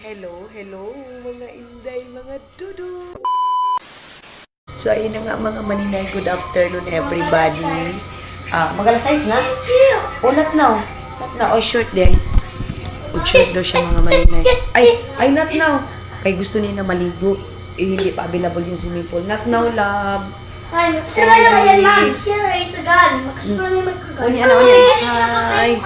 Hello, hello mga inday, mga dudu. So ayun na nga mga maninay, good afternoon everybody. Mag-alas size na? Oh, not now. Not now. Oh, short day. Oh, short daw siya mga maninay. Ay, not now. Kay gusto niya na maligo. Hindi pa available yung swimming pool. Not now, love. Ay, sila naman yan, ma'am. Sila ay sagan. Makasunan niya magkagan. Unya. Hi.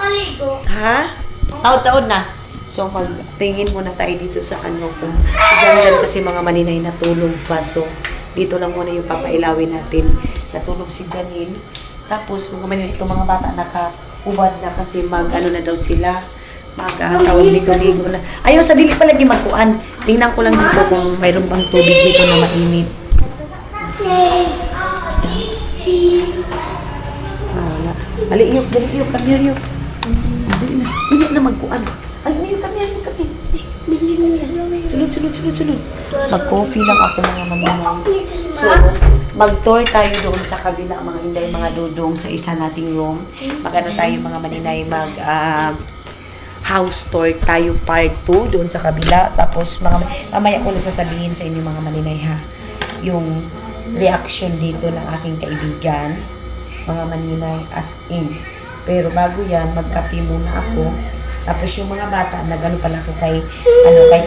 Ha? Taod-taod na. So, magtingin muna tayo dito sa ano kung dyan kasi mga maninay natulog pa. So, dito lang muna yung papailawin natin. Natulog si Janine. Tapos, mga maninay, itong mga bata nakaubad na kasi mag-ano na daw sila. Mag-tawag dito, ligo na. Ayaw, sa dili palagi magkuan. Tingnan ko lang dito kung mayroon bang tubig dito na mainit. Wala. Dali, iyok, come here, iyok. Dali na magkuan. Ay, iyok, come here. Sunod. Mag-coffee lang ako mga maninay. So, mag-tour tayo doon sa kabila, mga inday, mga dudong sa isa nating room. Mag-ano tayo mga maninay, house tour tayo part 2 doon sa kabila. Tapos, mamaya ko na sasabihin sa inyo mga maninay ha, yung reaction dito ng aking kaibigan, mga maninay, as in. Pero bago yan, magkape muna ako. Tapos yung mga bata, nag-ano pala ako kay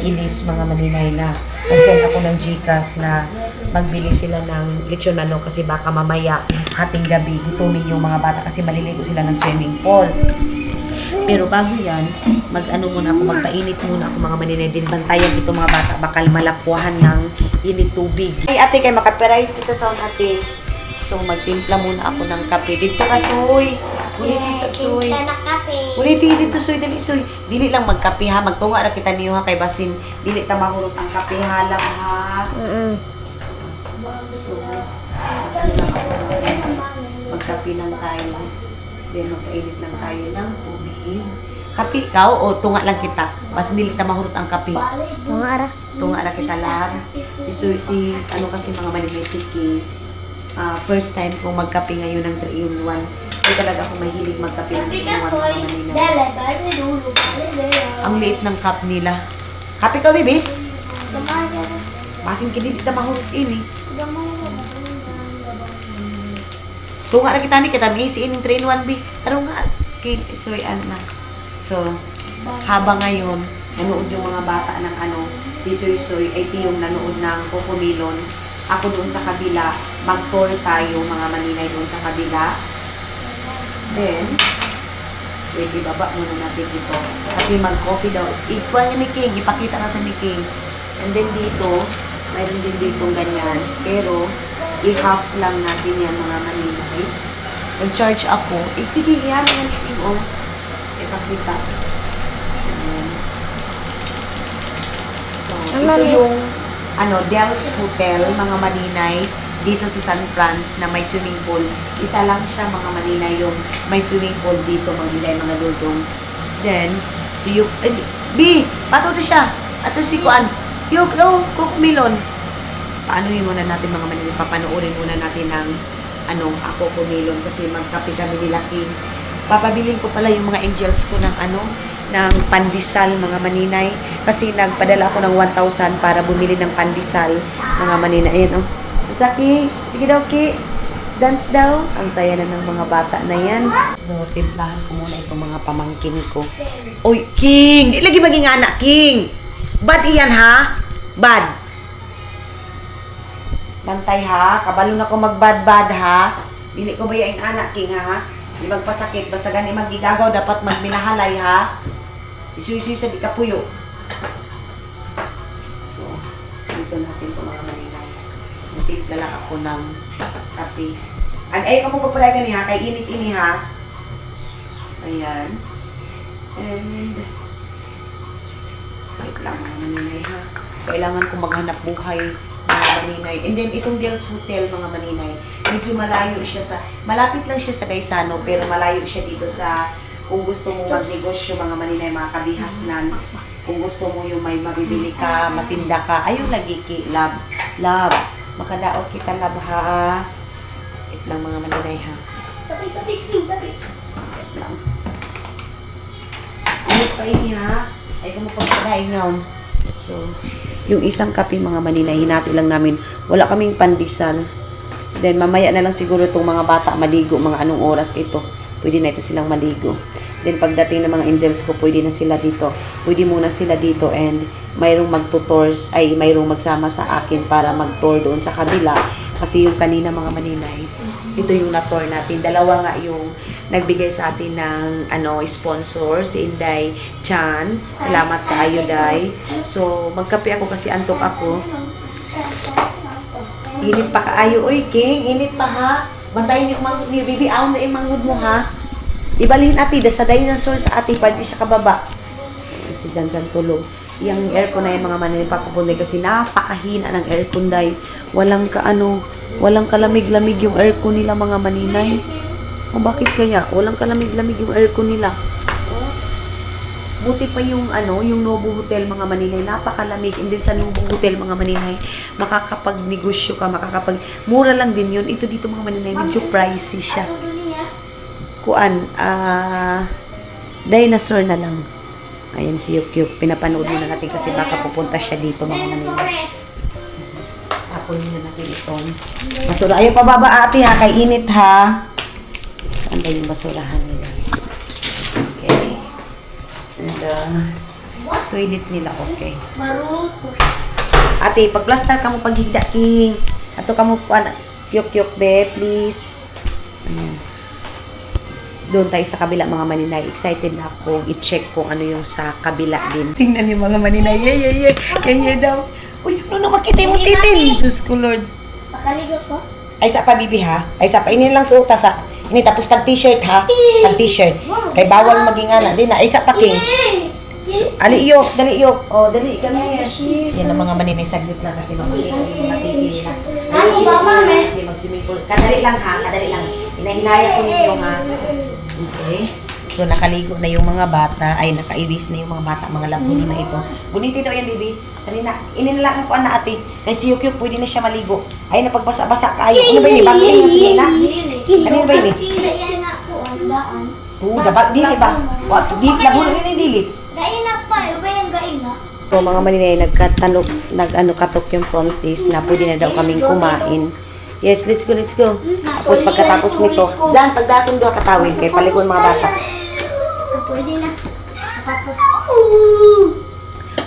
Ilis, mga maninay na nag-send ako ng Gcash na magbili sila ng lechon manok kasi baka mamaya, hating gabi, gutumin yung mga bata kasi maliligo sila ng swimming pool. Pero bago yan, magpainit muna ako mga maninay din. Bantayan ito mga bata, bakal malapwahan ng init tubig. Ay ate, kay makaperay kita sa ate. So magtimpla muna ako ng kape. Dito ka, Soy. Uliti sa Soy. Uliti dito, Soy. Dali, Soy. Dili lang magkape ha. Magtunga ra kita niyo ha. Kay basin, dili ta mahurot ang kape ha lang ha. So, magkape lang tayo. Then magpainit lang tayo ng tubig. Kape ikaw o tunga lang kita? Basta dili ta mahurot ang kape. Tunga ra kita lang. Si kasi mga maninay si King. First time kong magkape ngayon ng 3-in-1. Hindi talaga ako mahilig magkape ng 3-in-1 mga maninay. Ang liit ng cup nila. Kape ka, baby? Masin kinili ta mahurot ini. Tunga ra kita ni kita ngisiin ng 3-in-1 bi. Tarong nga King, sorry na. So, habang ngayon nanood yung mga bata ng si Soy ay tiyong nanood ng Cocomelon. Ako doon sa kabila, mag-tour tayo mga maninay doon sa kabila. Then, wait, ibaba muna natin dito. Kasi mag-coffee daw. Ikuha niya ni King, ipakita ka sa ni King. And then dito, mayroon din ditong ganyan. Pero, i-half lang natin yan mga maninay. Nag-charge ako. Iyan na ni King, oh. Ipakita. So, ito yung Del's Hotel, mga maninay, dito sa San Franz na may swimming pool. Isa lang siya mga maninay yung may swimming pool dito, mga dudong. Then, si Yuk, B, pato to siya. At si Kuan, Yuk, Cocomelon. Paanohin muna natin mga maninay, papanoorin muna natin ng Cocomelon kasi magkape kami nila King. Papabiling ko pala yung mga angels ko ng ng pandesal mga maninay kasi nagpadala ako ng 1,000 para bumili ng pandesal mga maninay. Ayan Saki, sige daw Ki, dance daw. Ang saya na ng mga bata na yan. So timplahan ko muna itong mga pamangkin ko. Oy King, ilagi maging anak King. Bad iyan ha? Bad. Bantay ha, kabalo na ko magbad-bad ha. Dili ko ba yung anak King ha? Di magpasakit, basta gani magigagaw, dapat magminahalay ha. Isuy-suy sa di kapuyo. So, dito natin ito mga maninay. Natimpla lang ako ng kape. Ay, kung magpapalay ka niya, kay init ini ha. Ayan. And, wait lang mga maninay ha. Kailangan kong maghanap buhay mga maninay. And then, itong Del's Hotel mga maninay, medyo malayo siya malapit lang siya sa Gaisano, pero malayo siya dito sa, kung gusto mo magnegosyo mga maninay, mga kabihasnan, kung gusto mo yung may mabibili ka, matinda ka, ayun lagi Ki, love, makadaot kita love ha. Wait lang mga maninay ha. Tabi, King, tabi. Wait lang. Init pa ini ha. Ay, kung magpagpadain ngayon. So, yung isang kape mga maninay, hinati lang namin. Wala kaming pandesal. Then, mamaya na lang siguro itong mga bata maligo, mga anong oras ito. Pwede na ito silang maligo. Then, pagdating ng mga angels ko, pwede na sila dito. Pwede muna sila dito and mayroong magtutors, ay mayroong magsama sa akin para mag-tour doon sa kabila. Kasi yung kanina mga maninay, ito yung na-tour natin. Dalawa nga yung nagbigay sa atin ng sponsor, si Inday Chan. Salamat kaayo, Day. So, magkape ako kasi antok ako. Init pa kaayo. Uy, King, init pa ha. Bantayin yung manghod niyo, baby. Aon na yung manghod mo ha. Ibalihin ati, sa dinosaur sa ati, pwede siya kababa. Si Jan tulog. Yung aircon na yung mga maninay papapunay kasi napakahina ng aircon, Day. Walang kalamig-lamig yung aircon nila mga maninay. O bakit kaya? Walang kalamig-lamig yung aircon nila. Buti pa yung yung Nobu Hotel mga maninay, napakalamig. And then sa Nobu Hotel mga maninay, makakapag-negosyo ka, mura lang din yun. Ito dito mga maninay, medyo pricey siya. Kuan, dinosaur na lang. Ayan si Yukyuk. Pinapanood muna natin kasi baka pupunta siya dito mga maninay. Tapon muna natin itong basura. Ayaw pababa ate ha, kay init ha. Saan ba yung basurahan nila? Okay. And toilet nila okay. Ate, pag-plaster ka mo paghigda king. Ato ka mo Yukyuk be, please. Ayan. Doon tayo sa kabila mga maninay. Excited na ako i-check kung ano yung sa kabila din. Tingnan yung mga maninay. Yeah daw. Uy, ano makita yung titin? Diyos ko Lord. Pakaligo ko? Ay sa pa bibi ha. Ay sa pa. Ini lang suota sa. Ini tapos pag t-shirt ha. Pag t-shirt. Kay bawal maging ana. Di na. Ay sa pa king. So, dali iyok. O, dali kami. Yan ang mga maninay. Saglit lang kasi makikita yung matiti nila. Ako ba, mami? Kasi mag-swimming pool. Kadali lang ha. Kadali lang. Hinahinaya ko ninyo ha. Okay. So, nakaligo na yung mga bata. Ay, nakaiwis na yung mga bata. Mga labuno na ito. Gunitin daw yan, baby. Sanina. Inilalaan ko na ate. Kay si Yukyuk, pwede na siya maligo. Ay, napagbasa-basa ka. Ay, ano ba yun? Bago yun nga sinina? Ano ba yun? Yan ako, ang daan. Dapat, dili ba? Labuno rin yung dili. Gain na pa, iba yung gain na. So, mga maninay, katok yung frontis na pwede na daw kaming kumain. Yes, let's go. Tapos pagkatapos nito, dyan, pagdason doon katawin, kay palikon mga bata. Pwede na. Tapos,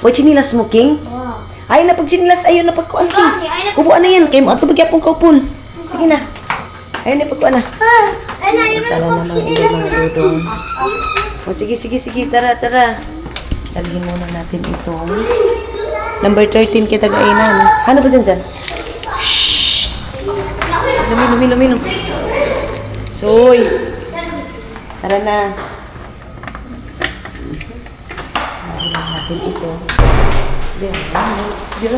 O, chinilas mo, King? wow. Ay, napag chinilas, ayun, napagkuan, King. Kubuan na yan, kay mo, ato magyapong kaupon. Sige na. Ayun, napagkuan na. Ay, na, yun Tara na mga ilo, mga dudong. O, sige, tara. Talhin muna natin itong number 13 kita gainan. Ano ba dyan? Shhh! Lumilom. Soy! Tara na. Talhin natin ito. Let's go!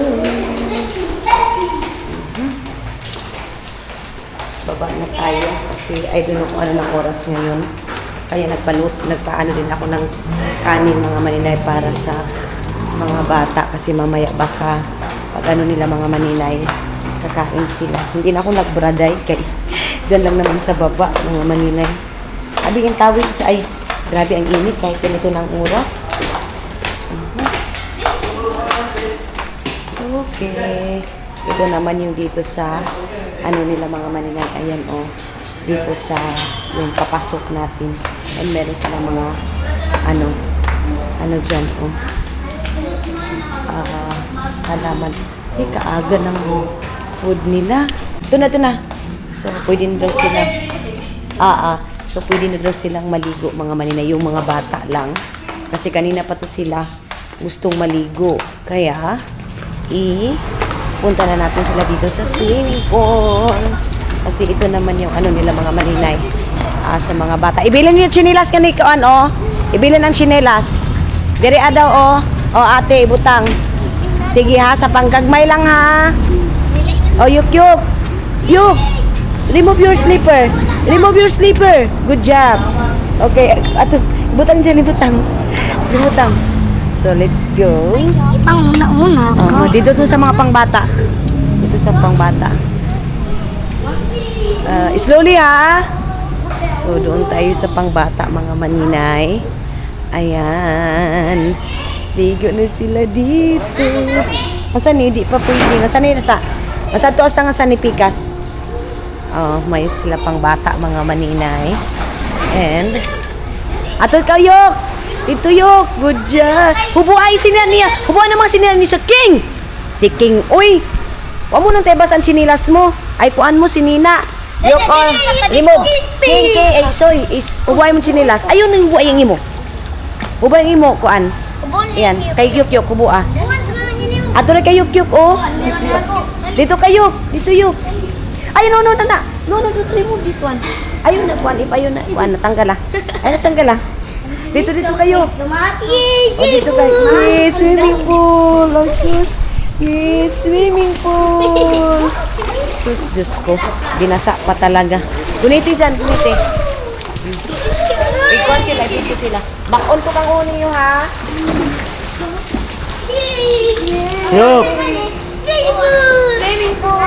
Baba na tayo kasi I don't know kung ano ng oras ngayon. Kaya nagpaano din ako ng kanin mga maninay para sa mga bata kasi mamaya baka pag nila mga maninay kakain sila. Hindi na ako nagbraday kay dyan lang naman sa baba mga maninay. Abi ang tawid sa ay grabe ang init kahit ganito ng oras. Okay. Ito naman yung dito sa nila mga maninay. Ayan dito sa yung papasok natin. And meron sila mga dyan halaman. Kaaga ng food nila. Ito na. So, pwede na daw sila so, pwede na daw silang maligo mga maninay. Yung mga bata lang. Kasi kanina pa to sila gustong maligo. Kaya, punta na natin sila dito sa swimming pool. Kasi ito naman yung nila mga maninay. Sa mga bata. Ibilin yung chinelas kanikuan, Ibilin ang chinelas. Diri daw, ate, ibutang. Sige ha, sa panggagmay lang ha. Yuk. Remove your slipper. Good job. Okay, ato, ibutang dyan, ibutang. So, let's go. Ang una. Dito sa mga pangbata. Dito sa pangbata. Slowly ha. So, doon tayo sa pangbata mga maninay. Ayan. Ligo na sila dito. Asan ni? Di pa pwede. Asan ni? Nasa tuas na nga sa ni Pikas. Oh, may sila pang bata, mga maninay. And, ato ikaw, Yok! Ito, Yok! Good job! Hubuay sila niya! Hubuay naman sila niya sa King! Si King, uy! Huwag mo nang tebas ang sinilas mo. Ay, kuan mo si Nina. Yok, oh, remove. King, ay, soy, hubuay mo sinilas. Ayun, hubuay ang imo. Hubuay ang imo, kuan. Yan, kay Yok, Yok, hubu ah. Ato na kay Yok, Yok, oh. Dito kayo, dito Yok. Ay, no, don't remove this one. Ayun na, kuan, ayun na, kuan, natanggal ah. Ay, natanggal ah. Dito kayo. O, dito kayo. Yes, swimming pool. Oh, sus. Yes, swimming pool. Sus, Diyos ko. Binasa pa talaga. Guniti dyan, guniti. Ikuan sila, dito sila. Back-on to kang uni nyo, ha? Yok. Swimming pool.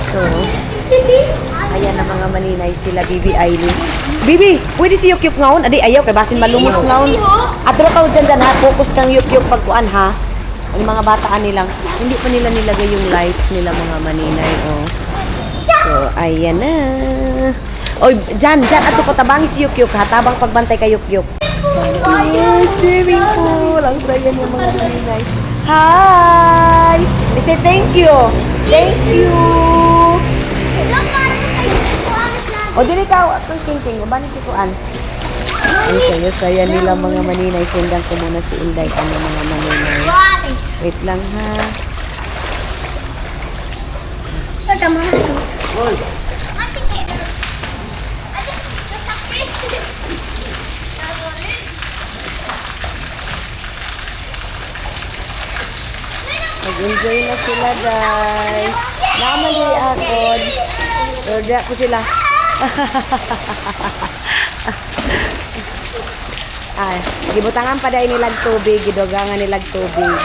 So, ayan na mga maninay sila, Bibi Aileen. Bibi, pwede si Yukyuk ngaon? Adi, ayaw, kay basin malumos ngaon. Adro ka dyan ha, focus kang Yukyuk pagkuan ha. Ang mga bataan nilang, hindi pa nila nilagay yung lights nila mga maninay, oh. So, ayan na. Oy, dyan, ato ko tabangi si Yukyuk ha, tabang pagbantay kay Yukyuk. Yes, swimming pool. Ang saya niya mga maninay. Hi! Say thank you. Thank you. O, dili ka, itong king-king. O, ba ni si Kuan? Ang saya-saya nila mga maninay. Sundan ko muna si Inday. Ano mga maninay? Wait lang ha. Nag-enjoy na sila, guys. Namali ako. Order ko sila. Ay, gibutangan pa dahil nilag tubig, gidogangan nilag tubig.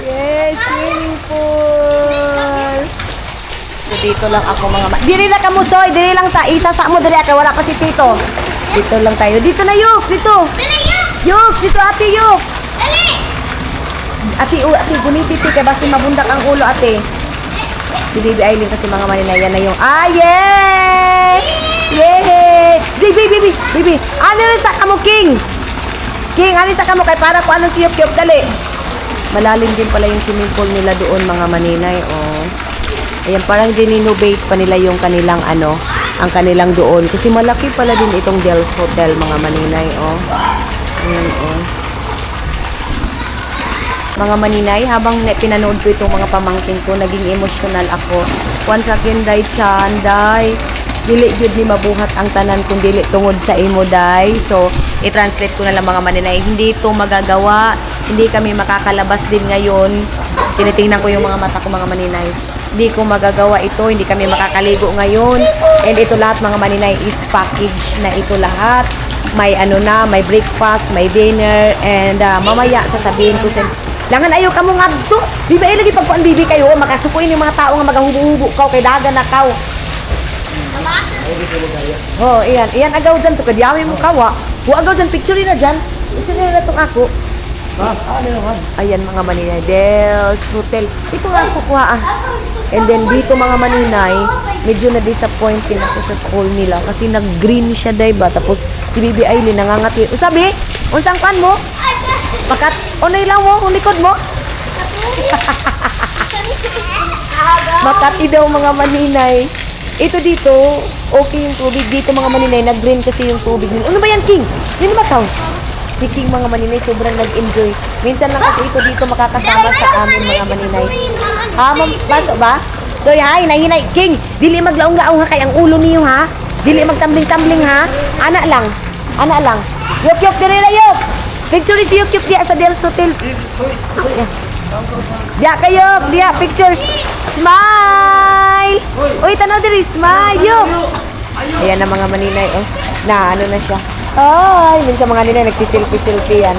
Yes, swimming pool. So, dito lang ako mga diri na ka mo, Soy. Diri lang sa isa sa mo, diri ka. Wala pa si Tito. Dito lang tayo. Dito na, Yok. Dito. Yok, dito, ate, Yok. Ate, guniti, kaya basta mabundak ang ulo, ate. Si Bibi Aileen kasi mga maninayan na yung, yay! Yay! Bibi, ano rin sa kamo, King? King, ano sa kamo, kay para ko anong si Yok, dali. Malalim din pala yung swimming pool nila doon, mga maninay, oh. Ayan, parang din-innovate pa nila yung kanilang ang kanilang doon. Kasi malaki pala din itong Del's Hotel, mga maninay, oh. Ayan, oh. Mga maninay, habang pinanood ko itong mga pamangkin ko, naging emotional ako. Once again, day, dili gyud ni mabuhat ang tanan kung dili tungod sa imo, day. So, i-translate ko na lang mga maninay. Hindi ito magagawa. Hindi kami makakalabas din ngayon. Tinitingnan ko yung mga mata ko, mga maninay. Hindi ko magagawa ito, hindi kami makakaligo ngayon. And ito lahat mga maninay is package na ito lahat. May may breakfast, may dinner, and mamaya sasabihin ko sa langan ayaw ka mo nga to. Di ba lagi pagpuan bibi kayo, makasukuin yung mga tao nga magahubo-hubo ka kay dagan na kaw. Oh, iyan agaw dyan to kadyawi mo kawa. Agaw dyan, picture na dyan. Picture na itong ako. Ayan mga maninay, Del's Hotel. Ito nga ako kuha ah. And then dito mga maninay, medyo na-disappointed ako sa pool nila kasi nag-green siya, diba? Tapos si Bibi Aileen nangangati. Sabi, unsang kan mo? Bakat, unay lang mo, unikod mo. Makati daw mga maninay. Ito dito, okay yung tubig. Dito mga maninay, nag-green kasi yung tubig. Ano ba yan, King? Yun ba tao? Si King mga maninay, sobrang nag-enjoy. Minsan lang kasi ito dito makakasama sa amin mga maninay. Pasok ba? So, hi, nahinay. King, dili maglaong-laong ha kay ang ulo niyo ha. Dili magtambling-tambling ha. Ana lang. Yok, dire na yok. Picture si Yok diya sa Del's Hotel. Diya kayo, diya picture. Smile. Uy, tanaw diri, smile. Yok. Ayan na mga maninay, oh. Na, na siya. Ay, minsan mga nila nagsisilpi-silpi yan.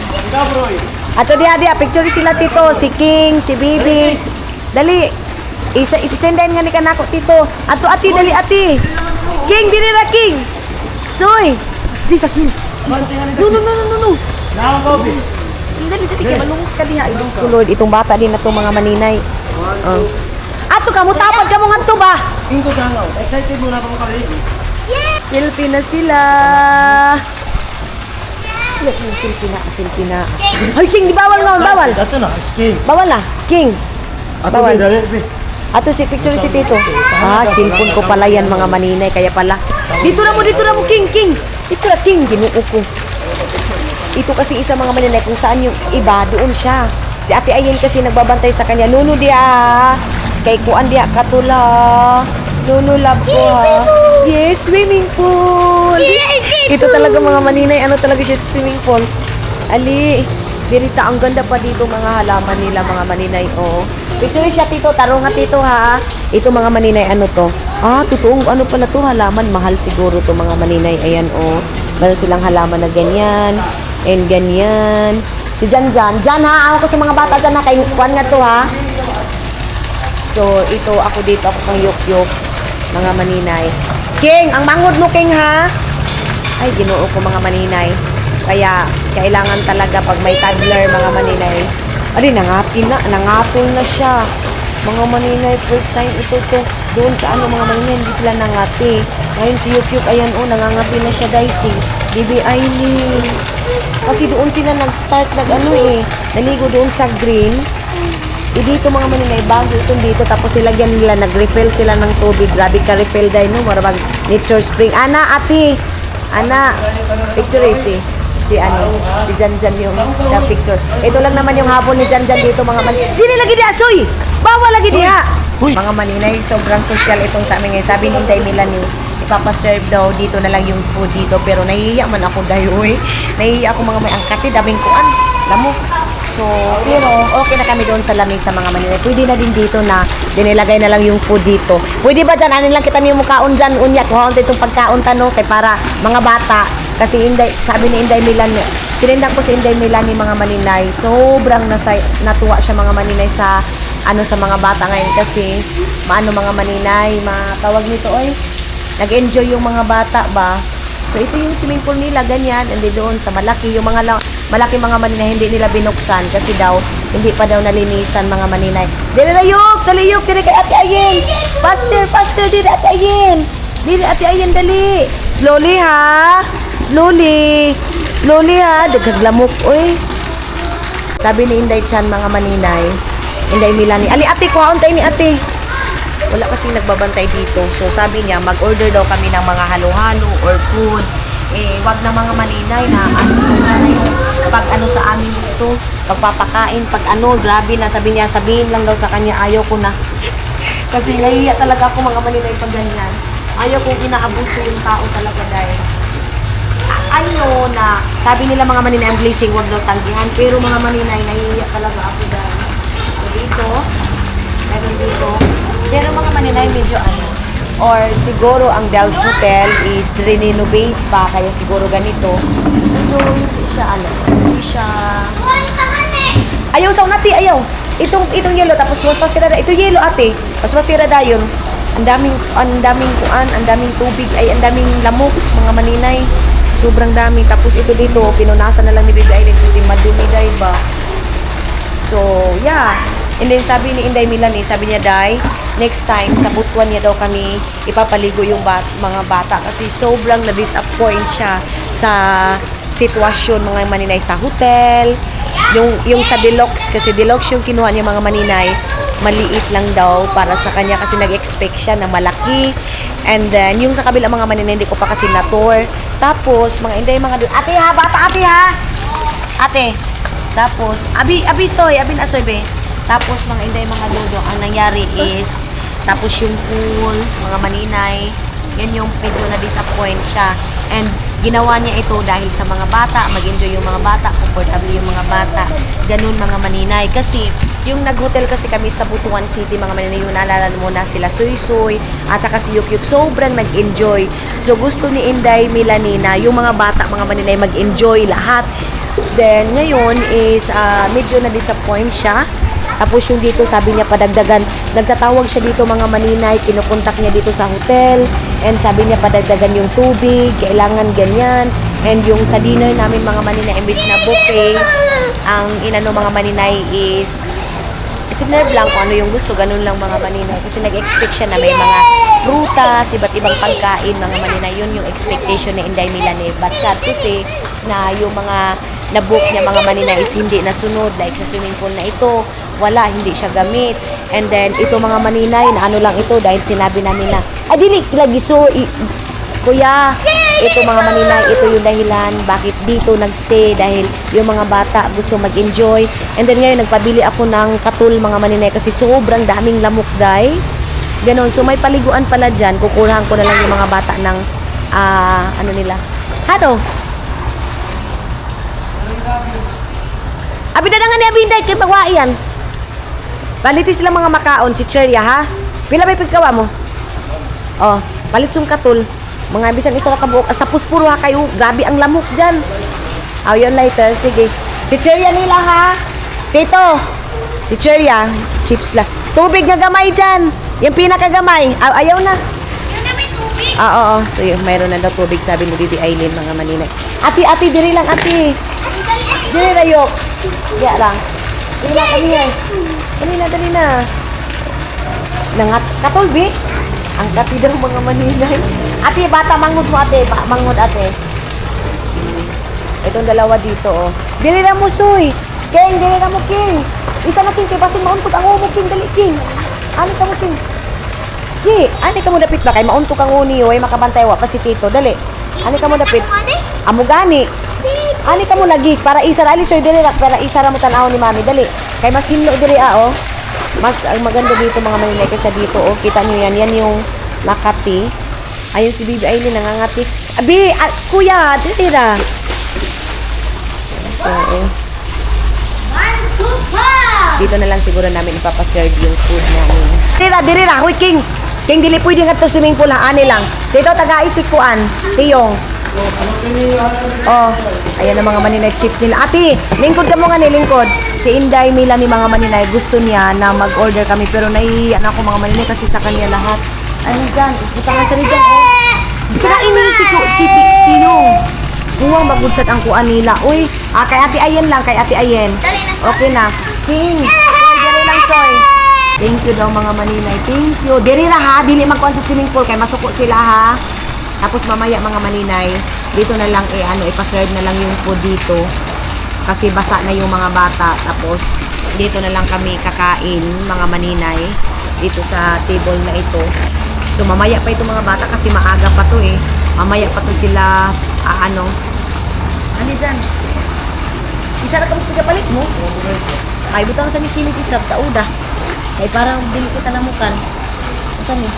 Ato dia, picture sila tito, si King, si Bibi. Dali. Isendan nga ni kanako tito. Ato ati, dali ati. King, dili ra King. Soy. Jesus name. No. Dali, kaya malungos ka diha. Idong ko Lord, itong bata din na itong mga maninay. Ato ka mo, tapad ka mo nga to ba? Ingko dangaw. Excited muna pa mo kali. Selfie na sila. Selfie na. Ay, King, di bawal nga, bawal. Dato na, skin. Bawal na, King. Ato Bawal. be, dali be. Ato si picture si Tito. Cellphone ko pala yan mga maninay, kaya pala. Dito na mo, King. Dito na, King, ginuo ko. Ito kasi isa mga maninay, kung saan yung iba, doon siya. Si Ate Ayen kasi nagbabantay sa kanya. Nuno dia, kay kuan dia katula. Nuno love ko ha. Yes, swimming pool. Ito talaga mga maninay, ano talaga siya sa swimming pool. Ali, Dirita, ang ganda pa dito mga halaman nila mga maninay, oh. Picture siya tito, tarong nga tito ha. Ito mga maninay, ano to? Totoong ano pala to, halaman. Mahal siguro to mga maninay. Ayan, oh. Meron silang halaman na ganyan. And ganyan. Si Jan ha, ako ko sa mga bata dyan na kay kuwan nga to ha. So, ito, ako dito, ako pang yok-yok. Mga maninay. King, ang mangod mo, King ha. Ay, ginoo ko mga maninay. Kaya, kailangan talaga pag may toddler, mga maninay. Nangatol na siya. Mga maninay, first time ito to. Doon sa mga maninay, hindi sila nangati. Ngayon si Yukyuk, ayan o, nangangati na siya, Daisy. Bibi Aileen. Kasi doon sila nag-start, naligo doon sa green. Dito mga maninay, bago itong dito, tapos nilagyan nila, nag-refill sila ng tubig. Grabe ka refill dahil, no? Marabag nature spring. Ate! Picture si Jan yung picture. Ito lang naman yung hapon ni Jan dito mga maninay. Dili lagi di asoy! Bawal lagi diha! Mga maninay, sobrang social itong sa amin ngayon. Sabi ni Inday Milani, ipapaserve daw dito na lang yung food dito. Pero nahihiya man ako dahil, nahihiya ako mga may angkati, daming kuan. Alam mo? So, pero okay na kami doon sa lamig sa mga maninay. Pwede na din dito na dinilagay na lang yung food dito. Pwede ba dyan? Anin lang kita niyo mukhaon dyan. Unya, kuhaon itong pagkaon tanong kay para mga bata. Kasi sabi ni Inday Milan, sinendang ko si Inday Milan ni mga maninay. Sobrang natuwa siya mga maninay sa sa mga bata ngayon kasi mga maninay, matawag nito, nag-enjoy yung mga bata ba. So ito yung swimming pool nila, ganyan, hindi doon sa malaki, yung malaki mga maninay, hindi nila binuksan kasi daw, hindi pa daw nalinisan mga maninay. Daliyok, dili kay Ate Ayen. Faster, dili Ate Ayen. Dili Ate Ayen, dali. Slowly ha, dagaglamok, Sabi ni Inday Chan mga maninay, Inday Milani, ali ate, kuhaon tayo ni ate. Wala kasi nagbabantay dito. So sabi niya, mag-order daw kami ng mga halo-halo or food. Wag na mga maninay na sobra na yung pag sa amin ito, pagpapakain, grabe na. Sabi niya, sabihin lang daw sa kanya, ayaw ko na. Kasi nahiya talaga ako mga maninay pag ganyan. Ayaw kong inaabuso yung tao talaga dahil na sabi nila mga maninay ang blessing, wag daw tanggihan. Pero mga maninay, nahiya talaga ako dahil. So dito, meron dito. Pero mga maninay, medyo or siguro ang Del's Hotel is renovate pa, kaya siguro ganito. Medyo hindi siya, ayaw sa unati, ayaw. Itong yellow, tapos waswasira da. Ito yellow ate, waswasira da yun. Ang daming kuan, ang daming tubig, ang daming lamok, mga maninay. Sobrang dami. Tapos ito dito, pinunasan na lang ni Baby Aileen kasi madumi dahil ba. So, yeah. And then sabi ni Inday Milan, sabi niya, Day, next time, sa Butuan niya daw kami ipapaligo yung mga bata kasi sobrang na-disappoint siya sa sitwasyon mga maninay sa hotel. Yung sa deluxe, kasi deluxe yung kinuha niya mga maninay, maliit lang daw para sa kanya kasi nag-expect siya na malaki. And then, yung sa kabila mga maninay, hindi ko pa kasi na-tour. Tapos, mga Inday, ate ha, bata ate ha! Ate! Tapos, abi nasoy be. Tapos mga Inday, mga dodo, ang nangyari is, tapos yung pool, mga maninay, yan yung medyo na-disappoint siya. And ginawa niya ito dahil sa mga bata, mag-enjoy yung mga bata, comfortable yung mga bata. Ganun mga maninay. Kasi Yung nag-hotel kasi kami sa Butuan City, mga maninay, yung naalala mo na sila Suy-Suy at saka si Yukyuk, sobrang nag-enjoy. So gusto ni Inday Milanina, yung mga bata, mga maninay, mag-enjoy lahat. Then ngayon is medyo na-disappoint siya. Tapos yung dito, sabi niya padagdagan, nagtatawag siya dito mga maninay, kinukontak niya dito sa hotel, and sabi niya padagdagan yung tubig, kailangan ganyan. And yung sa dinner namin mga maninay, imbis na buffet, ang inano mga maninay is sinerve lang kung ano yung gusto, ganun lang mga maninay. Kasi nag-expect siya na may mga prutas, iba't ibang pagkain mga maninay. Yun yung expectation ni Inday Milane. But sad to say na yung mga na-book niya mga maninay is hindi nasunod. Like sa swimming pool na ito, wala, hindi siya gamit. And then, ito mga maninay, na ano lang ito dahil sinabi namin na, dili, lagi so, kuya, ito mga maninay, ito yung dahilan bakit dito nagstay dahil yung mga bata gusto mag-enjoy. And then ngayon, nagpabili ako ng katul mga maninay kasi sobrang daming lamok day. Ganon. So, may paliguan pala dyan. Kukuhahan ko na lang yung mga bata ng, ano nila. Hado? Abi na nga ni Abinday, kay Pagwaian. Baliti sila mga makaon, si Cherya, ha? Pila may pagkawa mo? Oh, palit sung katul. Mga bisan isa na kabuok. Sa puspuro ha kayo, grabe ang lamok dyan. Yun later, sige. Si Cherya nila, ha? Tito, si Cherya, chips lang. Tubig na gamay dyan. Yung pinakagamay. Ayaw na. Yun na may tubig. Oo. So, yun, mayroon na daw tubig, sabi ni Didi Aileen, mga maninay. Ati, diri lang, ati. Diri rayok. Diya lang. Dali na, kami yan. Dali na. Nangat, katulbi. Ang kati daw mga maninay. Ate, bata, mangod mo ate. Mangod ate. Itong dalawa dito, oh. Dili na mo, Suy. King, dili na mo, King. Isa na, King. Kaya basin mauntog ang umo, King. Dali, King. Ani ka mo, King. Di, ani ka mo dapit ba? Kay mauntog ang uni, oh. Ay, makabantay, wa pa si Tito. Dali. Ani ka mo dapit. Amo gani. Ani ka mo lagi. Para isara, alisoy, dili rak. Para isara mo tanaw ni Mami. Dali. Kay mas hinlo diri, oh. Mas ang maganda dito mga maninay kaysa dito, oh. Kita nyo yan. Yan yung Makati. Ayun si Bibi Aileen nangangati. Abi, kuya, dili ra. Oo. 1, 2, 3. Dito na lang siguro namin ipapaserve yung food namin. Diri ra, huy King. King dili pwede nga to swimming pool ha, ani lang. Dito taga-isikuan, Tiyong. Oh, ayan ang mga maninay chip nila. Ate, lingkod ka mo nga ni lingkod. Si Inday Mila ni mga maninay, gusto niya na mag-order kami pero naiiyan ako mga maninay kasi sa kanya lahat. Ano dyan? Butangan sa rin dyan, oh. Kinainin si Tiyong. Huwag magudsat ang kuan nila. Uy, kay Ate Ayen lang, kay Ate Ayen. Dali na, Soy. Okay na. King, Soy, diri lang, Soy. Thank you daw mga maninay. Thank you. Diri ra ha, dili magkuan sa swimming pool kay masuko sila ha. Tapos mamaya mga maninay, dito na lang ipaserve na lang yung food dito. Kasi basa na yung mga bata. Tapos dito na lang kami kakain mga maninay dito sa table na ito. So mamaya pa ito mga bata kasi maaga pa to eh. Mamaya pa to sila ano dyan? Isa na kami pagkapalit mo? Ay, butang sa ni Kilit isab, tauda. Ay, parang dili kita namukan. Saan eh?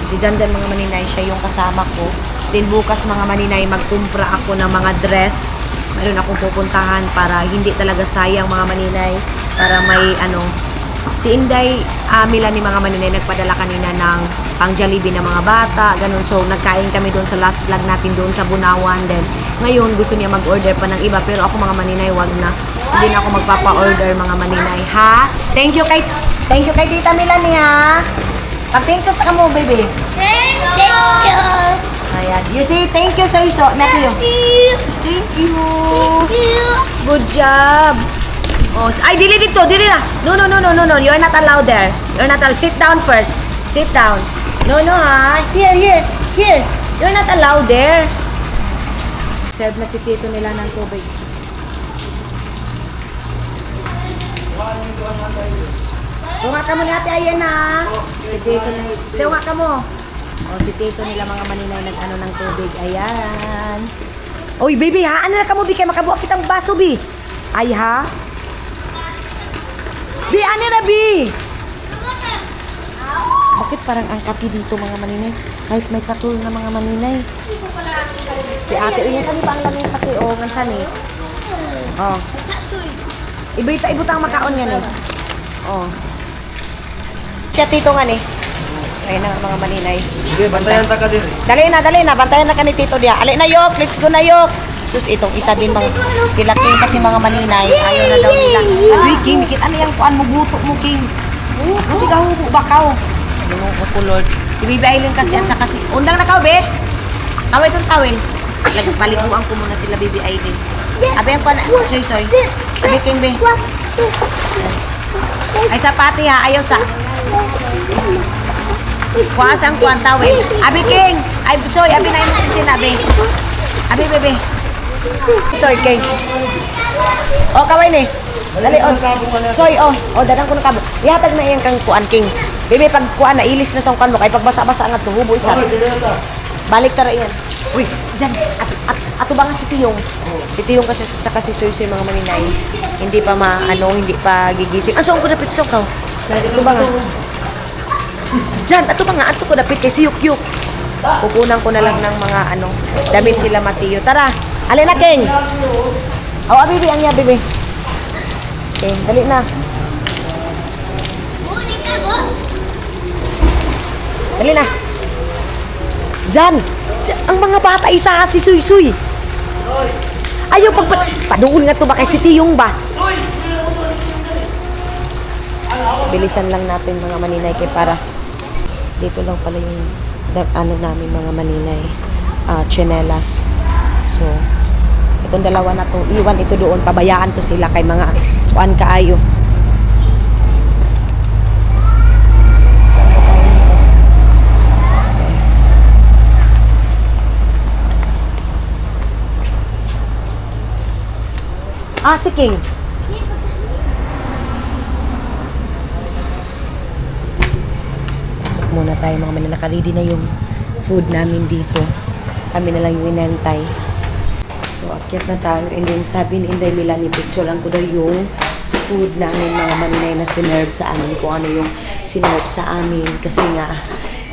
Si Janjan mga maninay, siya yung kasama ko. Then bukas mga maninay, magkumpra ako ng mga dress. Mayroon akong pupuntahan para hindi talaga sayang mga maninay. Para may si Inday Mila ni mga maninay nagpadala kanina ng pang Jollibee ng mga bata, ganun. So, nagkain kami doon sa last vlog natin doon sa Bunawan. Then, ngayon gusto niya mag-order pa ng iba. Pero ako mga maninay, wag na. Hindi na ako magpapa-order mga maninay. Ha? Thank you kay Tita Milani ha. Pag-thank you sa kamo, baby. Thank you. Ayan. You say thank you sa iso. Matthew. Thank you. Good job. Oh, ay, dili dito. Dili na. No. You're not allowed there. You're not allowed. Sit down first. Sit down. No, ha. Here. You're not allowed there. Serve na si Tito nila ng tubig. Tunga ka mo ni Ate Ayan ha. Si Tito na. Tunga ka mo. Si Tito nila mga maninay nag-ano ng tubig. Ayan. Oy, baby ha. Ano na ka mo, Bi? Kaya makabuak kitang baso, Bi. Ay ha. Bi, ano na, Bi? Bakit parang ang kapi dito mga maninay? Kahit may katul na mga maninay. Si Ate, yun saan pa ang lamang saki o ngan saan eh? Oh. Sa suy. Ibutang makaon yan eh. Oh. Siya tito nga ni. So, ayun na nga mga maninay. Sige, bantayan ta ka din. Dali na. Bantayan na ka ni tito diya. Ali na yok, let's go na yok. Sus, itong isa din mga, sila King kasi mga maninay. Ayaw na daw nila. Uy, King, mikit ano yung kuan mo, buto mo, King. Kasi gahubo bakaw. Ano mo ko, Lord. Si Bibi Aileen kasi at saka si... Undang na ka, be. Away itong tawin. Paliguan ko muna sila, Bibi Aileen. Abi ang kuan, soy. Abi, King, be. Ay, sapati ha, ayaw sa... Kuasa ang kuan tawin. Abi, King. Ay, soy, abi na yung sinabi. Abi, bebe. Soy, King. O, kaway ni. Dali, on. Soy, dadang ko na kabo. Ihatag na iyang kang kuan, King. Bebe, pag kuan na, ilis na sa kuan mo. Kaya pag basa-basa nga ito, hubo isa. Balik tara iyan. Uy, dyan. Ato ba nga si Tiyong? Si Tiyong kasi at saka si Soy mga maninay. Hindi pa hindi pa gigising. Ang saan ko dapit sa kaw? Ato ba nga? Dyan, ato ba nga? Ato ko dapit kay si Yuk-Yuk. Pupunan ko na lang ng mga damit sila Matiyo. Tara, alin na, King. Bibi, ang niya, Bibi. King, dali na. Dali na. Diyan. Ang mga bata, isa si Suy. Ayaw paduol nga to ba kay si Tiyong ba? Bilisan lang natin mga maninay kay para dito lang pala yung namin mga maninay chinelas. So itong dalawa na to, iwan ito doon, pabayaan to sila kay mga kuan kaayo. Si King. Pasok muna tayo mga manila. Naka-ready na yung food namin dito. Kami na lang yung inantay. So, akyat na tayo. And then, sabi ni Inday Milani, picture lang ko daw yung food namin mga maninay na sinerve sa amin. Kung ano yung sinerve sa amin. Kasi nga,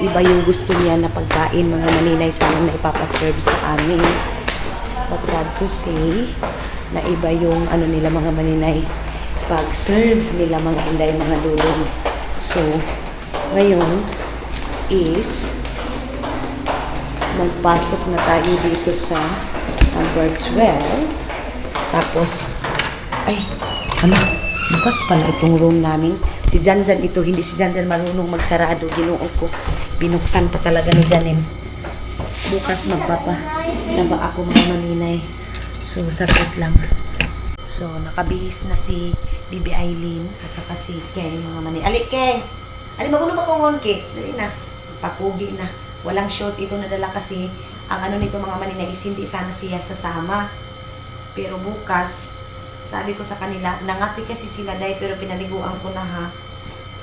iba yung gusto niya na pagkain mga maninay sa amin na ipapaserve sa amin. But sad to say, na iba yung nila mga maninay pag-serve nila mga Inday, mga lulong. So, ngayon is magpasok na tayo dito sa Berkswell. Tapos, bukas pala itong room namin. Si Janjan ito, hindi si Janjan marunong magsarado. Ginuong ko, binuksan pa talaga ni Janem. Bukas magpapanaba ako mga maninay. So, sakit lang. So, nakabihis na si Bibi Aileen at saka si Keng mga maninay. Ali, Keng! Ali, magulo ba kong Keng? Dali na. Papugi na. Walang short ito nadala kasi ang nito mga maninay is hindi sana siya sasama. Pero bukas, sabi ko sa kanila, nangati kasi sila dahil pero pinaliguan ko na ha.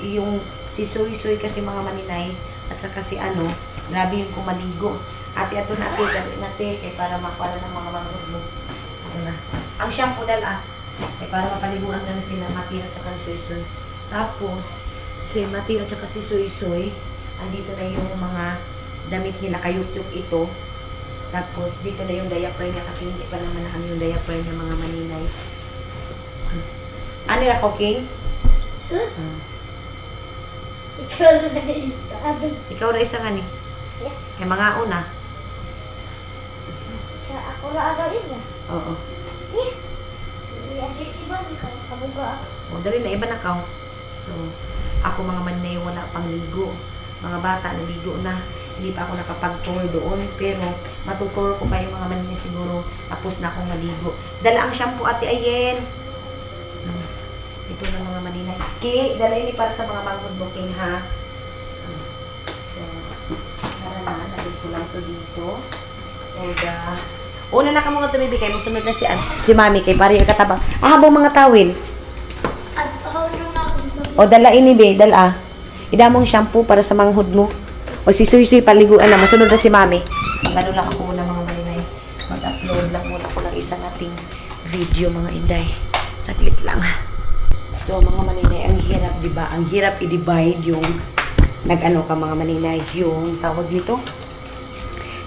Yung si Soy kasi mga maninay at saka si grabe yung kumaligo. Ate, ato natin, gawin natin kay para makuha ng mga manghod mo. Ang shampoo dala, kay para mapaliguan na sila Mati at saka si Soy. Tapos, si Mati at saka si Soy, andito na yung mga damit nila, kayukyuk ito. Tapos, dito na yung diaper niya kasi hindi pa naman yung diaper niya mga maninay. Ano na cooking? Sus? Ikaw na isa. Ikaw na isa nga ni. Yeah. Kay mga una. Siya ako na aga isa. Oo. Yeah. Iba ikaw. Kabuga ako. O, dali na, iba na ka. So, ako mga maninay wala pang ligo. Mga bata naligo na. Hindi pa ako nakapag-tour doon. Pero, matutour ko kayo mga maninay siguro. Tapos na akong maligo. Dala ang shampoo, Ate Ayen. Ito na mga maninay. Ki, dala ini para sa mga manghod booking ha. So, tara na. Nagin ko lang to dito. And, una na ka mga tumibi kayo. Musunod na si Mami kay pari katabang. Habang mga tawin. At how nung ako. O, dala ini be. Dala. Idamong shampoo para sa manghod mo. O, si Suy paliguan na. Masunod na si Mami. Ano lang ako muna mga maninay. Mag-upload lang muna ko ng isa nating video mga Inday. Saglit lang. So, mga maninay, ang hirap, di ba? Ang hirap i-divide yung nag-ano ka mga maninay, yung tawag nito,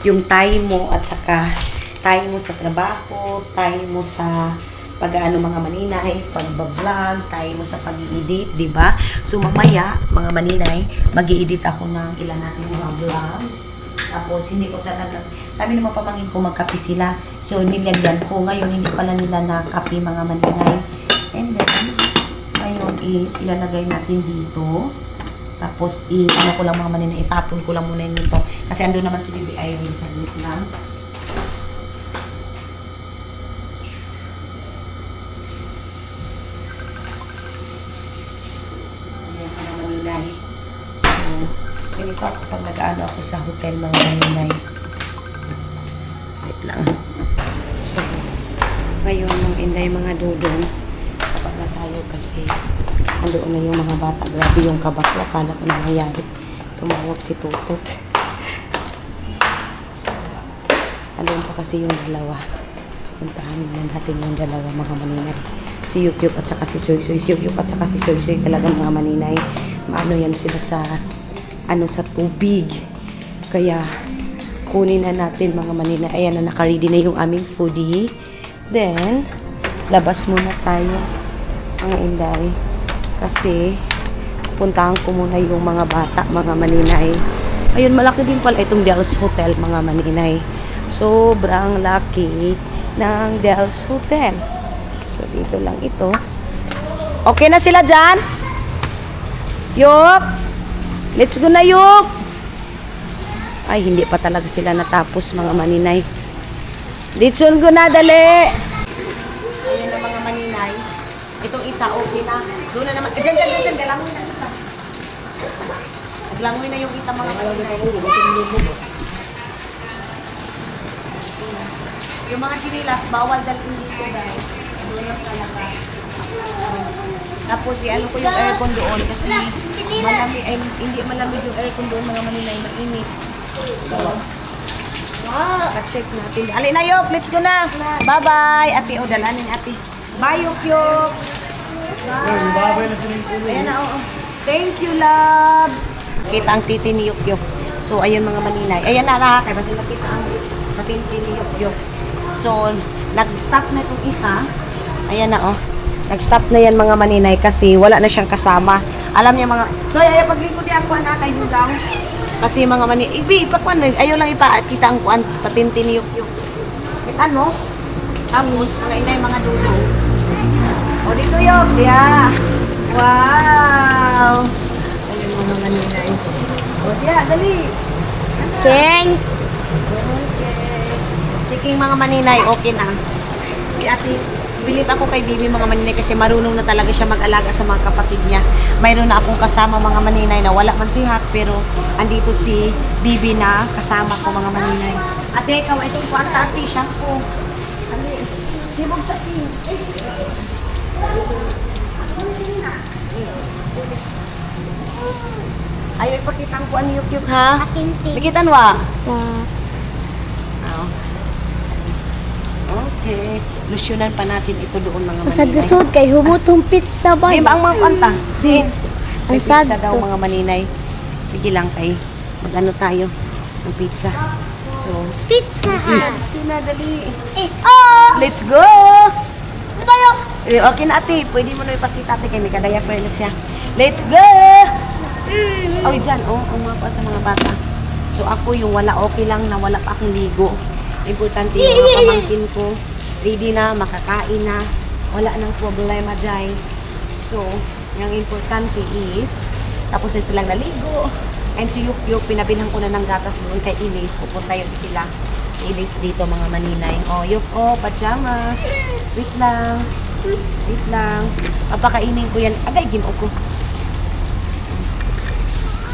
yung time mo at saka time mo sa trabaho, time mo sa pag-ano mga maninay, pag-vlog, tayo mo sa pag-i-edit, di ba? So mamaya, mga maninay, mag-i-edit ako ng ilan natin mga vlogs. Tapos hindi ko talaga, sabi naman pamangkin ko magkape sila. So nilagyan ko, ngayon hindi pala nila nakape mga maninay. And then, ngayon is ilalagay natin dito. Tapos, ano ko lang mga maninay, itapon ko lang muna yun nito. Kasi ando naman si Baby Irene sa lang. Ayan mga maninay. So, ganito ako pag nag-ano ako sa hotel mga maninay. Wait lang. So, ngayon mga inday mga dudong, kapag na tayo kasi andoon na yung mga bata. Grabe yung kabakla. Akala ko nangyayari. Tumawag si Tutot. So, andoon pa kasi yung dalawa. Puntahan natin yung dalawa mga maninay. Si Yukyuk at saka si Soy Soy. Si Yukyuk at saka si Soy Soy talaga mga maninay. Maano yan sila sa sa tubig. Kaya kunin na natin mga maninay. Ayan na, nakaready na yung aming foodie. Then, labas muna tayo mga inday. Kasi, puntahan ko muna yung mga bata, mga maninay. Ayun, malaki din pala itong Del's Hotel, mga maninay. Sobrang laki ng Del's Hotel. So, dito lang ito. Okay na sila dyan? Yok! Let's go na, Yok! Ay, hindi pa talaga sila natapos, mga maninay. Let's go na, dali! Ayun na, mga maninay. Itong isa, okay na. Doon na naman. Diyan. Galangoy na isa. Naglangoy na yung isa mga maninay. Yung mga chinilas, bawal dalhin dito guys. Doon lang sa labas. Tapos, ano ko yung aircon doon kasi malamig, ay, hindi malamig yung aircon doon mga maninay, mainit. So, ka-check natin. Alin na, Yok, let's go na. Bye-bye. Ate, o, dalanin ate. Bye, Yok. Babay na sila yung Ayan na, oo. Thank you, love. Kita ang titi ni Yukyuk. So, ayun mga maninay. Ayan na, kaya basta nakita ang titi ni Yukyuk. So, nag-stop na itong isa. Ayan na, oh. Nag-stop na yan mga maninay kasi wala na siyang kasama. Alam niya mga... So, ayaw paglingkod niya ang kuhan na kay Hugaw. Kasi mga maninay... Ipakuan na. Ayaw lang ipakita ang kuhan patinti ni Yukyuk. Kita mo? Tapos, mga inay, mga dudong. O, dito Yok. Yeah. Wow. Ayun mga maninay. O, yeah, dali. King. Okay. Sige mga maninay, okay na. Si ate, bilib ako kay Bibi mga maninay kasi marunong na talaga siya mag-alaga sa mga kapatid niya. Mayroon na akong kasama mga maninay na wala man tihak pero andito si Bibi na kasama ko mga maninay. Ate, ikaw itong kuwanta ate, shampoo. Ate, sibog sa ate. Ayaw ipakita ang kuwan ni Yukyuk ha? Akinti. Bikitan wa? Okay. Lusyonan pa natin ito doon mga Sa maninay. dusod kay humutong pizza ba? Di ba ang mga kanta? Di. May Ang sad pizza daw to. mga maninay. Sige lang kay. Mag-ano tayo ng pizza. So, Pizza sina dali. Oh! Let's go! Balok! Okay na ate. Pwede mo na ipakita ate kay may kadaya pa na siya. Let's go! Oh, dyan. Oh, umapa sa mga bata. So, ako yung wala okay lang na wala pa akong ligo. Importante yung mga pamangkin ko. Ready na, makakain na. Wala nang problema dyan. So, yung importante is, tapos na silang naligo. And si Yukyuk, pinabilhan ko na ng gatas doon kay Elise. Pupunta yun sila. Si Elise dito, mga maninay. Oh, Yuk, oh, pajama. Wait lang. Wait lang. Papakainin ko yan. Agay, gino ko.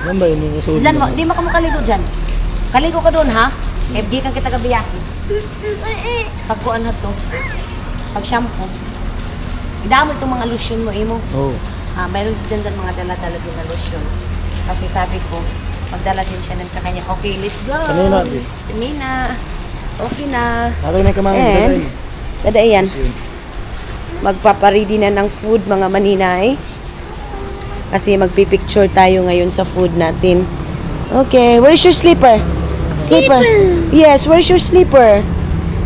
Ano ba yung mga Diyan mo, di mo ka mo kaligo dyan. Kaligo ka doon, ha? FD kang kita gabiyakin. Pagkuan na to. Pag shampoo. Idamo itong mga lotion mo, imo. Oo. Mayroon si dyan mga dala-dala din na lotion. Kasi sabi ko, magdala din siya ng sa kanya. Okay, let's go. Kanina, di? Si Mina. Okay na. Natay na kamay. And, dadayan. Magpaparedy na ng food, mga maninay. Kasi magpipicture tayo ngayon sa food natin. Okay, where's your slipper? Slipper. Yes, where's your slipper?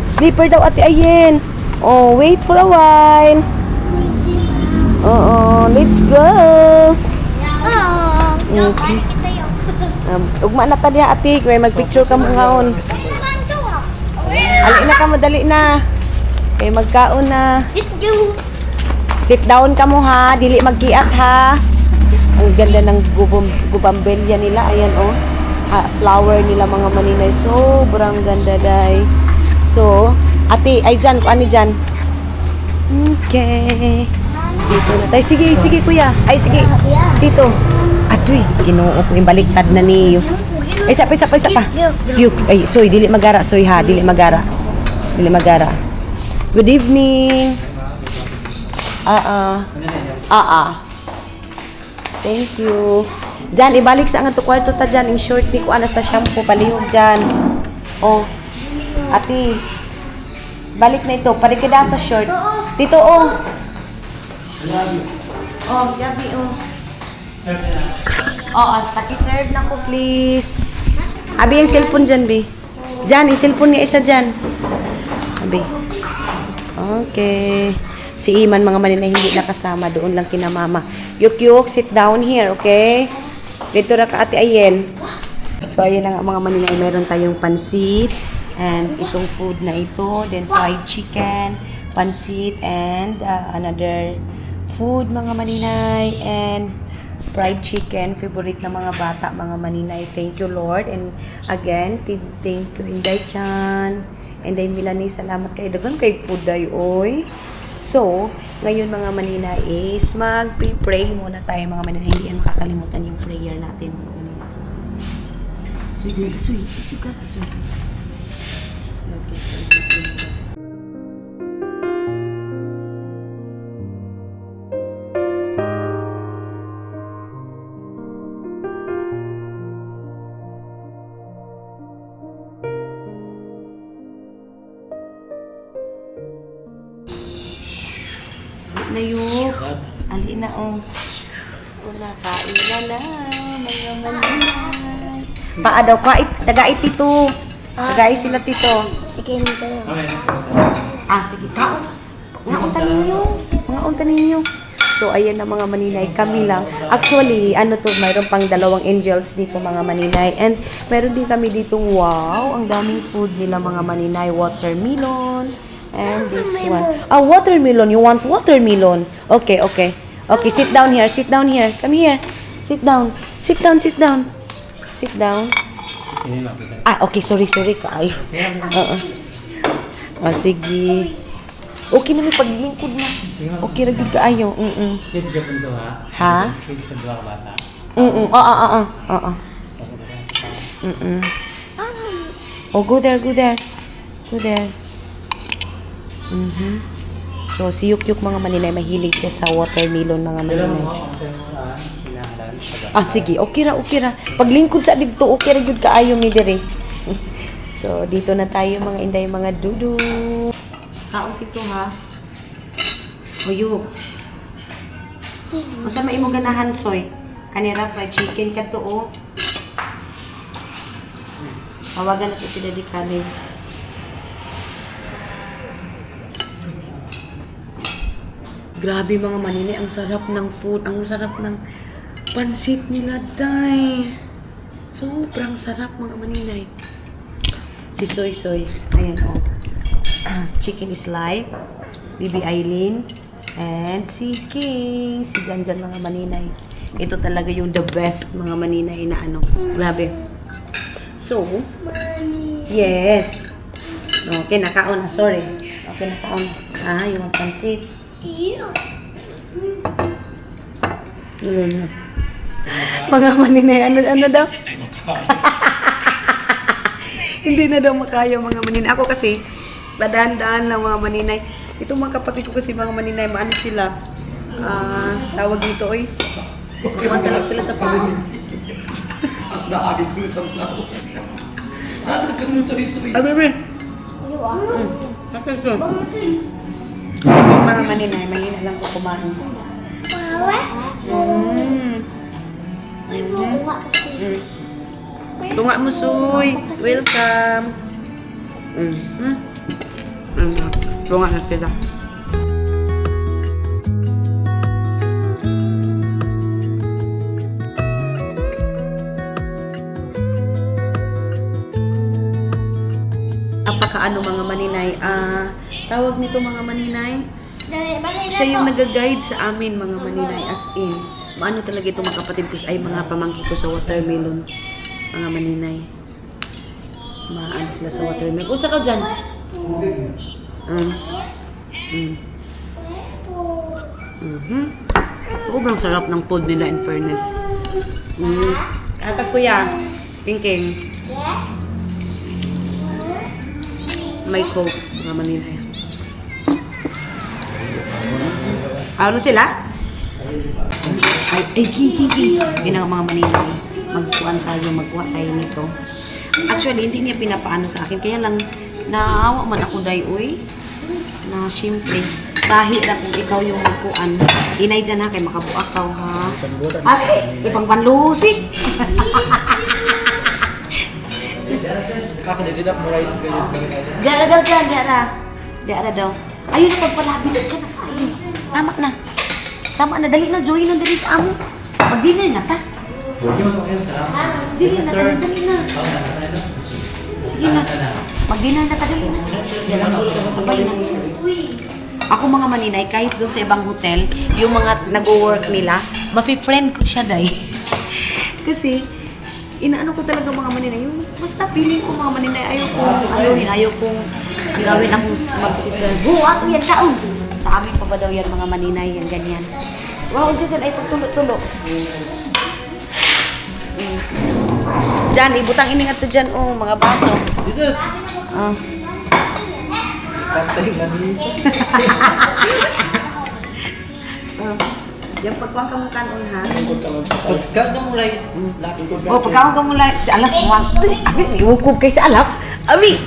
Slipper daw ate Ayen. Oh, wait for a while. Oo, let's go. Yung parang kita yun. Ugma na ta diha ate, kay magpicture ka mo ngaon. Ali na ka mo, dali na. Kay magkaon na. Let's go. Sit down ka mo ha, dili magkiat ha. Ang ganda ng gubambelya nila, ayan oh. Flower nila mga maninay, sobrang ganda day. So, ate, ay dyan, kung ano dyan? Okay. Dito na tayo. Sige, sige kuya. Ay, sige. Dito. Adoy, ginoo ko yung baliktad na niyo. Ay, isa pa. Siyuk. Ay, soy, dili magara. Soy ha, dili magara. Dili magara. Good evening. Thank you. Diyan, ibalik sa ang ato kwarto ta dyan. In short, di ko anas na shampoo. Palihog dyan. Oh. Ate. Balik na ito. Parikida sa short. Dito, oh. Oh, yabi, oh. Oo, paki-serve na ko, please. Abi, yung cellphone dyan, Bi. Dyan, yung cellphone niya isa dyan. Abi. Okay. Si Iman, mga maninay, hindi nakasama. Doon lang kina mama. Yuk, sit down here, okay? Dito ra ka, Ate Ayen. So, ayun lang mga maninay. Meron tayong pansit. And itong food na ito. Then, fried chicken, pansit, and another food, mga maninay. And fried chicken, favorite ng mga bata, mga maninay. Thank you, Lord. And again, thank you, Inday-chan. And then, Milani, salamat kayo. Dagan kay food day, oy. So, ngayon mga maninay is mag-pray muna tayo, mga maninay. Hindi yan makakalimutan yung prayer natin, mga maninay. Suy. Na yuk. Ali na oh. Una kain na mga maninay. Paa daw kait, tagait tito. Tagait sila tito. Sige, hindi tayo. Sige kaon. Mga unta ninyo. So ayan na mga maninay, kami lang. Actually, mayroon pang 2 angels dito mga maninay. And meron din kami ditong wow, ang daming food nila mga maninay, watermelon. And this one. Watermelon. You want watermelon? Okay. Okay, sit down here. Come here. Sit down. Okay. Sorry. Kaay. Sige. Okay na, may paglingkod na. Okay, ragid kaayo. Kids ka punto ha? Ha? Kids ka punto ka bata? Oh, go there. So, si Yuk mga maninay, mahilig siya sa watermelon mga maninay. Sige. Okay ra. Paglingkod sa dito, okay ra gyud kaayo mi dire. So, dito na tayo mga inday, mga dudu. Kaon dito ha. O Yuk. Unsa may imo ganahan soy? Kanira fried chicken kadto oh. Tawagan nato si Daddy Khalid. Grabe mga maninay, ang sarap ng food, ang sarap ng pansit nila, day. Sobrang sarap mga maninay. Si Soy, ayan oh. Chicken is life, Bibi Aileen, and si King, si Janjan mga maninay. Ito talaga yung the best mga maninay na ano. Grabe. So, yes. Okay, nakaon na, sorry. Okay, nakaon na. Yung pansit. Mga maninay, ano daw? Hindi na daw makaya mga maninay. Ako kasi, padaan-daan lang mga maninay. Itong mga kapatid ko kasi mga maninay, maano sila? Tawag dito, oy. Kumanta lang sila sa pamilya. As nakagay ko ng samsaw. Nadag ka nun sa risoy. Bebe. Bakit ito? Sige, mga maninay, mahina lang ko kumain. Tunga mo, Soy. Welcome. Bunga na sila. Napakaano mga maninay, tawag nito mga maninay, siya yung nag-guide sa amin mga maninay, as in, maano talaga itong mga kapatid ko, ay mga pamangkin ko sa watermelon, mga maninay. Maano sila sa watermelon. Usa ka dyan? Sobrang sarap ng food nila in fairness. Atag kuya, King. May coke, mga maninay. Ano sila? Ay, King. Yun ang mga maninay. Magkuha tayo nito. Actually, hindi niya pinapaano sa akin. Kaya lang, naawa man ako day, uy. Na, siyempre, sahi na kung ikaw yung magkuhan. Inay dyan ha, kay makabuakaw ha. Ay, ipang panlusi. Kakadidilap mo rice kayo. Diara daw. Ayun na pagpalabit ka na kain. Tama na, dali na, Joey, nandali sa amo. Mag-dinner na ta. Dali na. Sige na. Mag-dinner na ta, dali na. Sabay na. Ako mga maninay, kahit doon sa ibang hotel, yung mga nag-work nila, mafi-friend ko siya day. Kasi, inaano ko talaga mga maninay, yung basta feeling ko mga maninay, ayaw kong gawin akong magsiservo. Ato yan taon. Sa amin pa ba daw yan mga maninay, yan ganyan. Wow, dyan ay pagtulo-tulo. Diyan, ibutang iningat to dyan, mga baso. Jesus! Kantay nga niya. Yung pagkuhan ka mong kanon ha. Pagka mo rice. Pagkuhan ka mong si Alap. Abi, iwukog kay si Alap. Abi!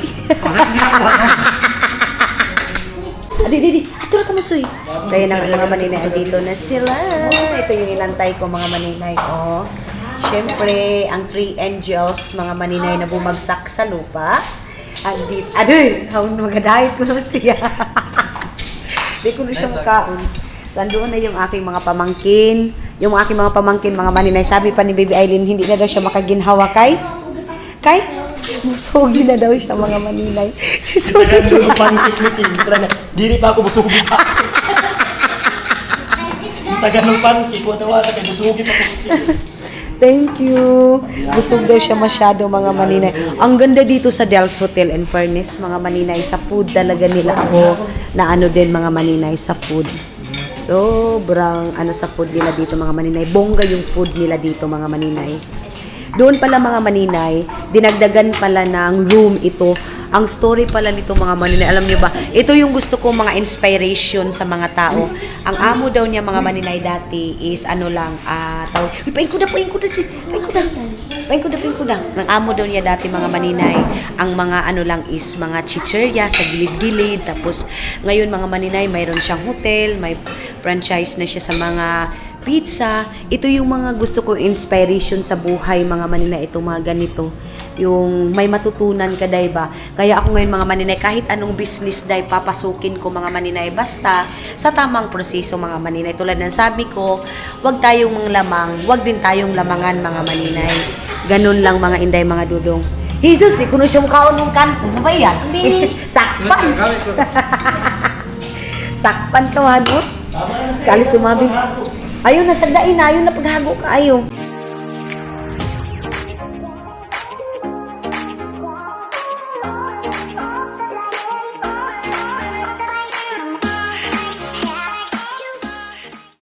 Adi. Atura ka masuy. So yun ang mga maninay. Dito na sila. Ito yung inantay ko mga maninay. Siyempre, ang 3 angels, mga maninay na bumagsak sa lupa. Andit. Adoy! Haun magadahit ko na siya. Di ko na siya makaon. So, andoon na yung aking mga pamangkin. Yung aking mga pamangkin, mga maninay. Sabi pa ni Baby Aileen, hindi na daw siya makaginhawa kay? Musugi na daw siya, mga maninay. Si Sugi. Nagano yung pancake meeting. Dili pa ako busugi pa. Taga ng pancake, wata-wata kay busugi pa ko siya. Thank you. Busog daw siya masyado, mga maninay. Ang ganda dito sa Del's Hotel and Furnace, mga maninay. Sa food talaga nila ako na ano din, mga maninay, sa food. Sobrang sa food nila dito, mga maninay. Bongga yung food nila dito, mga maninay. Doon pala, mga maninay, dinagdagan pala ng room ito. Ang story pala nito, mga maninay, alam niyo ba, ito yung gusto ko mga inspiration sa mga tao. Ang amo daw niya, mga maninay, dati is tawag, pain ko da. Ang amo daw niya dati, mga maninay, ang mga is mga chicherya sa gilid-gilid. Tapos ngayon, mga maninay, mayroon siyang hotel, may franchise na siya sa mga pizza. Ito yung mga gusto ko inspiration sa buhay, mga maninay, ito mga ganito. Yung may matutunan ka, day ba? Kaya ako ngayon, mga maninay, kahit anong business, day, papasukin ko, mga maninay, basta sa tamang proseso, mga maninay. Tulad ng sabi ko, wag tayong manglamang, wag din tayong lamangan, mga maninay. Ganun lang, mga inday, mga dudong. Jesus, di ko na siya mukhaon ng kan. Ano ba yan? Sakpan. Sakpan ka, Wadot. Sekali sumabi. Ayun, nasagdain na. Ayun na paghago ka. Ayun.